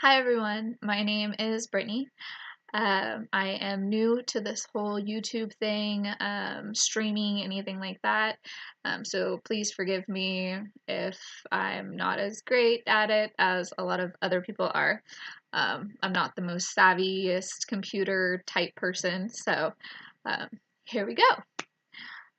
Hi everyone, my name is Brittany. I am new to this whole YouTube thing, streaming, anything like that. So please forgive me if I'm not as great at it as a lot of other people are. I'm not the most savviest computer type person, so um, here we go.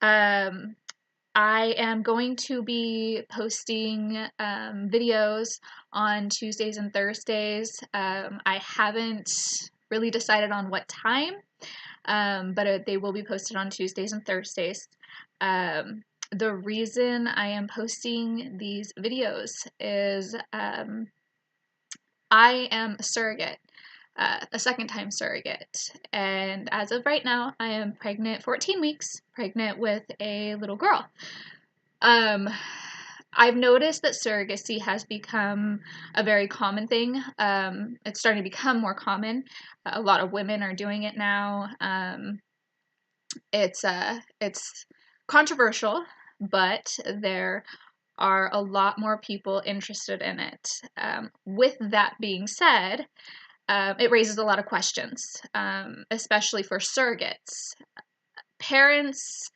Um, I am going to be posting videos on Tuesdays and Thursdays. I haven't really decided on what time, but they will be posted on Tuesdays and Thursdays. The reason I am posting these videos is I am a surrogate. A second time surrogate. And as of right now, I am pregnant, 14 weeks, pregnant with a little girl. I've noticed that surrogacy has become a very common thing. It's starting to become more common. A lot of women are doing it now. It's controversial, but there are a lot more people interested in it. With that being said, it raises a lot of questions, especially for surrogates. Parents,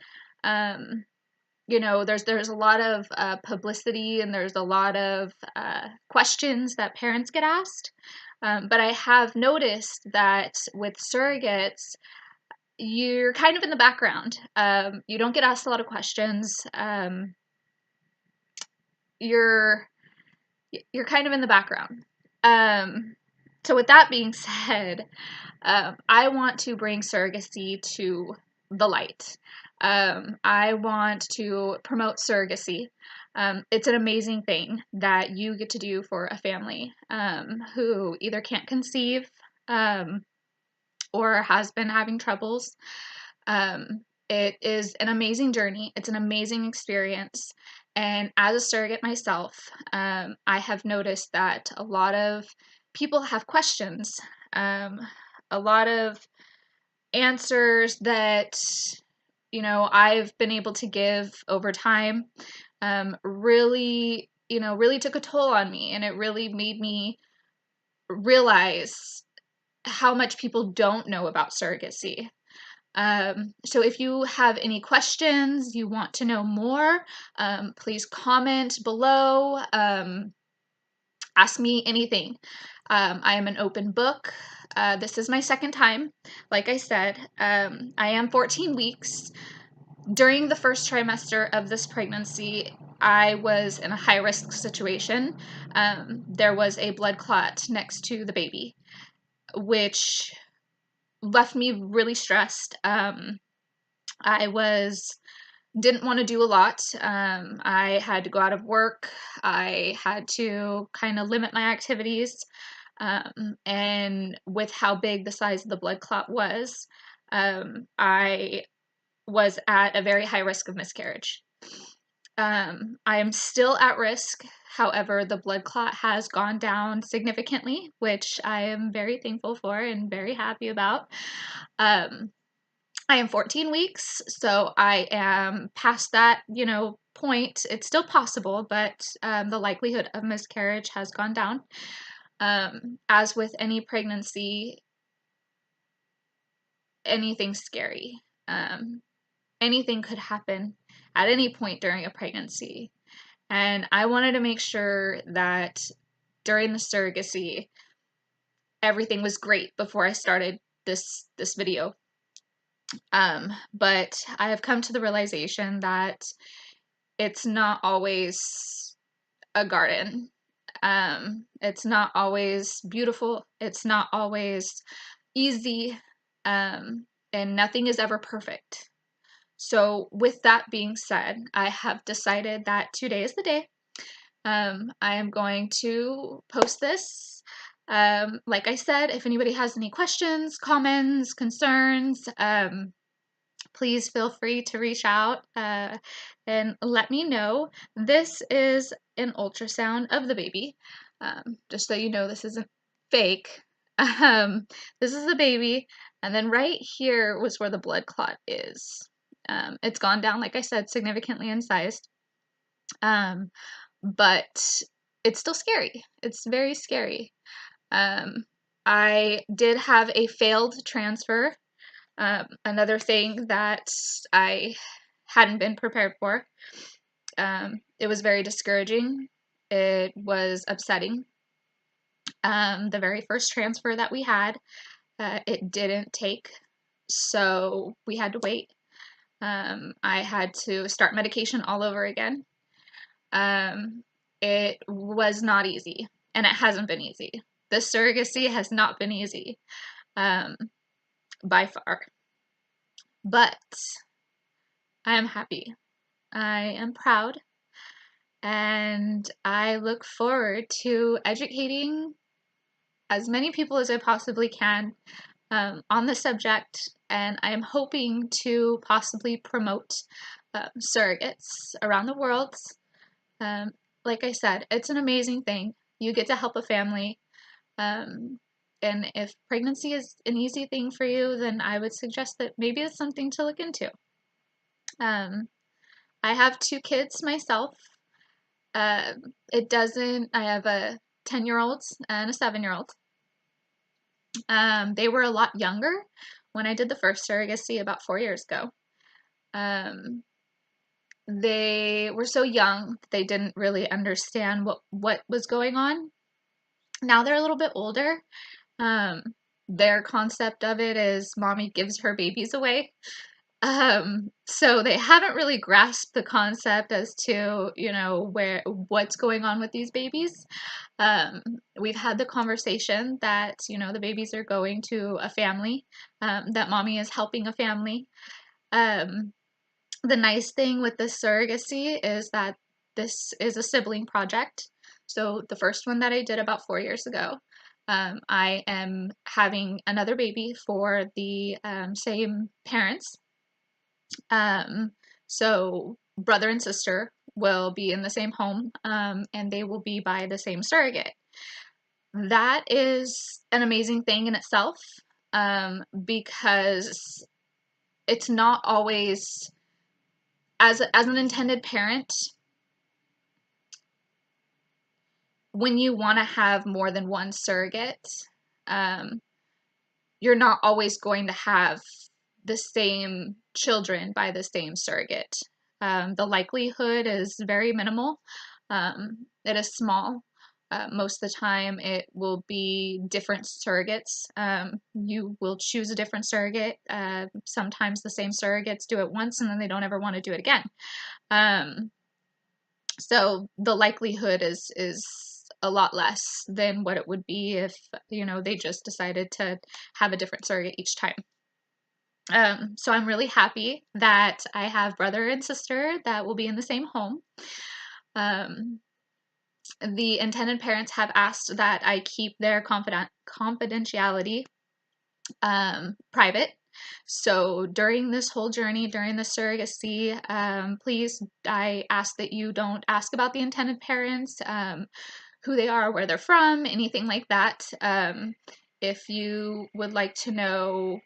there's a lot of publicity and there's a lot of questions that parents get asked. But I have noticed that with surrogates, you're kind of in the background. You don't get asked a lot of questions. You're kind of in the background. So with that being said, I want to bring surrogacy to the light. I want to promote surrogacy. It's an amazing thing that you get to do for a family who either can't conceive or has been having troubles. It is an amazing journey. It's an amazing experience. And as a surrogate myself, I have noticed that a lot of people have questions, a lot of answers that I've been able to give over time really took a toll on me, and it really made me realize how much people don't know about surrogacy. So if you have any questions, you want to know more, please comment below. Ask me anything. I am an open book. This is my second time. Like I said, I am 14 weeks. During the first trimester of this pregnancy, I was in a high-risk situation. There was a blood clot next to the baby, which left me really stressed. Didn't want to do a lot. I had to go out of work. I had to kind of limit my activities. And with how big the size of the blood clot was, I was at a very high risk of miscarriage. I am still at risk. However, the blood clot has gone down significantly, which I am very thankful for and very happy about. I am 14 weeks, so I am past that, point. It's still possible, but the likelihood of miscarriage has gone down. As with any pregnancy, anything's scary. Anything could happen at any point during a pregnancy. And I wanted to make sure that during the surrogacy, everything was great before I started this video. But I have come to the realization that it's not always a garden. It's not always beautiful. It's not always easy. And nothing is ever perfect. So with that being said, I have decided that today is the day. I am going to post this. Like I said, if anybody has any questions, comments, concerns, please feel free to reach out and let me know. This is an ultrasound of the baby. Just so you know, this isn't fake. This is the baby, and then right here was where the blood clot is. It's gone down, like I said, significantly in size, but it's still scary. It's very scary. I did have a failed transfer, another thing that I hadn't been prepared for. It was very discouraging. It was upsetting. The very first transfer that we had, it didn't take, so we had to wait. I had to start medication all over again. It was not easy, and it hasn't been easy. The surrogacy has not been easy, by far. But I am happy. I am proud. And I look forward to educating as many people as I possibly can on the subject. And I am hoping to possibly promote surrogates around the world. Like I said, it's an amazing thing. You get to help a family. And if pregnancy is an easy thing for you, then I would suggest that maybe it's something to look into. I have 2 kids myself. I have a 10-year-old and a 7-year-old. They were a lot younger when I did the first surrogacy about 4 years ago. They were so young, they didn't really understand what was going on. Now they're a little bit older. Their concept of it is mommy gives her babies away. So they haven't really grasped the concept as to, what's going on with these babies. We've had the conversation that, the babies are going to a family, that mommy is helping a family. The nice thing with this surrogacy is that this is a sibling project. So the first one that I did about 4 years ago, I am having another baby for the same parents. So brother and sister will be in the same home, and they will be by the same surrogate. That is an amazing thing in itself, because it's not always, as an intended parent, when you want to have more than one surrogate, you're not always going to have the same children by the same surrogate. The likelihood is very minimal. It is small. Most of the time, it will be different surrogates. You will choose a different surrogate. Sometimes the same surrogates do it once and then they don't ever want to do it again. So the likelihood is a lot less than what it would be if, they just decided to have a different surrogate each time. So I'm really happy that I have brother and sister that will be in the same home. The intended parents have asked that I keep their confidentiality private. So during this whole journey, during the surrogacy, please, I ask that you don't ask about the intended parents, who they are, where they're from, anything like that. If you would like to know,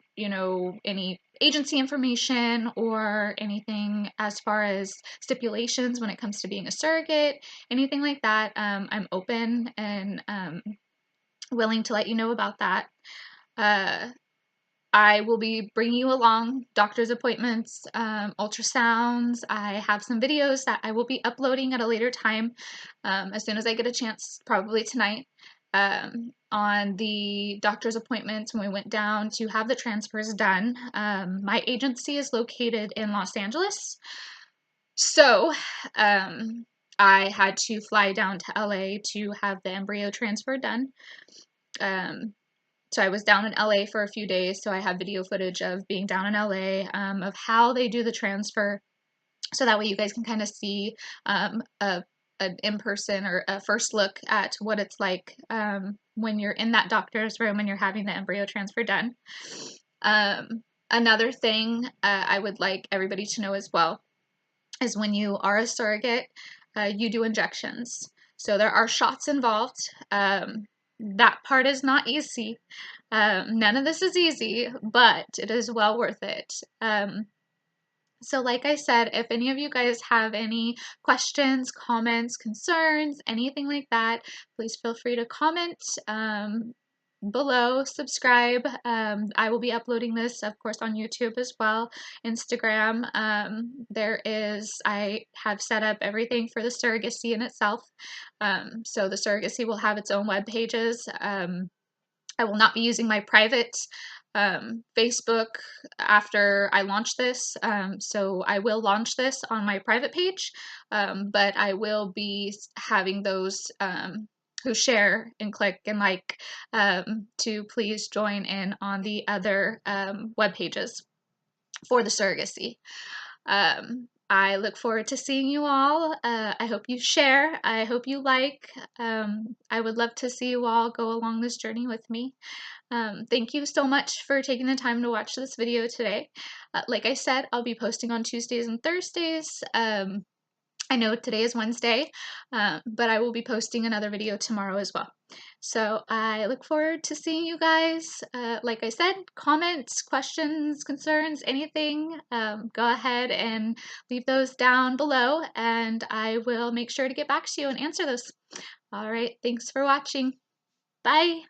any agency information or anything as far as stipulations when it comes to being a surrogate, anything like that, I'm open and willing to let you know about that. I will be bringing you along doctor's appointments, ultrasounds. I have some videos that I will be uploading at a later time, as soon as I get a chance, probably tonight, on the doctor's appointments when we went down to have the transfers done. My agency is located in Los Angeles, so I had to fly down to LA to have the embryo transfer done. So I was down in LA for a few days, so I have video footage of being down in LA, of how they do the transfer, so that way you guys can kind of see an in-person or a first look at what it's like when you're in that doctor's room and you're having the embryo transfer done. Another thing I would like everybody to know as well is when you are a surrogate, you do injections. So there are shots involved. That part is not easy. None of this is easy, but it is well worth it. So like I said, if any of you guys have any questions, comments, concerns, anything like that, please feel free to comment below, subscribe. I will be uploading this, of course, on YouTube as well, Instagram. I have set up everything for the surrogacy in itself. So the surrogacy will have its own web pages. I will not be using my private Facebook after I launch this. So I will launch this on my private page, but I will be having those who share and click and like to please join in on the other web pages for the surrogacy. I look forward to seeing you all. I hope you share. I hope you like. I would love to see you all go along this journey with me. Thank you so much for taking the time to watch this video today. Like I said, I'll be posting on Tuesdays and Thursdays. I know today is Wednesday, but I will be posting another video tomorrow as well. So I look forward to seeing you guys. Like I said, comments, questions, concerns, anything, go ahead and leave those down below, and I will make sure to get back to you and answer those. All right, thanks for watching. Bye.